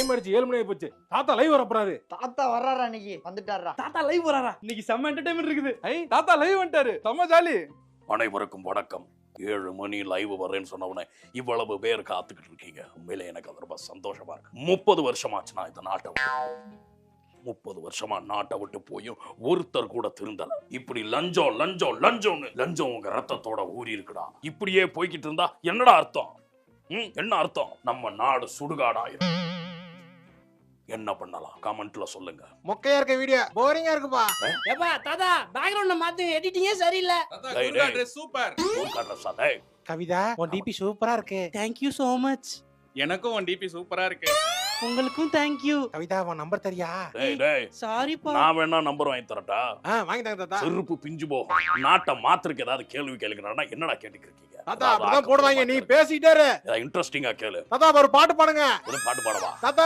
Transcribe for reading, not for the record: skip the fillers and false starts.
Time ஆயிடுச்சு 7 மணி ஆகி போச்சு. தாத்தா லைவ் வரப்போறாரு. தாத்தா வர்றாரா இன்னைக்கு? வந்துட்டாரா? தாத்தா லைவ் வராரா? இன்னைக்கு செம்ம என்டர்டைன்மெண்ட் இருக்குது. தாத்தா லைவ் வந்துட்டாரு. செம்ம ஜாலி. அனைவருக்கும் வணக்கம். 7 மணி லைவ் வரேன்னு சொன்ன உடனே இவ்வளவு பேர் காத்துக்கிட்டு இருக்கீங்க. உண்மையிலே எனக்கு அது ரொம்ப சந்தோஷமா இருக்கு. 30 வருஷமாச்சு நான் இந்த நாட்டை 30 வருஷமா நாட்டை விட்டு போயும் ஒருத்தர் கூட திருந்தல. இப்படி லஞ்சம் லஞ்சம் லஞ்சம்னு லஞ்சம் உங்க ரத்தத்தோட ஊறி இருக்குடா. இப்படியே போய்கிட்டு இருந்தா என்னடா அர்த்தம்? என்ன அர்த்தம்? நம்ம நாடு சுடுகாடாயிரும். என்ன பண்ணலாம்? கமெண்ட்ல சொல்லுங்க. மொக்கையா இருக்க வீடியோ போரிங்கா இருக்குப்பா. ஏப்பா தாத்தா பேக்ரவுண்ட மாத்து, எடிட்டிங்கே சரியில்லை. சூப்பர். கவிதா உன் டிபி சூப்பரா இருக்கு. Thank you so much. எனக்கும் உன் டிபி சூப்பரா இருக்கு. உங்களுக்கும் thank you. கவிதா உன் நம்பர் தெரியா? டேய் சாரி பா. நான் வேணா நம்பர் வாங்கி தரட்டா? வாங்கி தாங்க தாத்தா. செருப்பு பிஞ்சு போகும். நாட்டை மாத்திரக்கு ஏதாவது கேள்வி கேளுங்கடா. என்னடா கேட்டுக்கிட்டு இருக்கீங்க? தாத்தா அப்படிதான் போடுவாங்க. நீ பேசிட்டே இரு. இன்ட்ரெஸ்டிங்கா கேளு. தாத்தா ஒரு பாட்டு பாடுங்க. ஒரு பாட்டு பாடவா? தாத்தா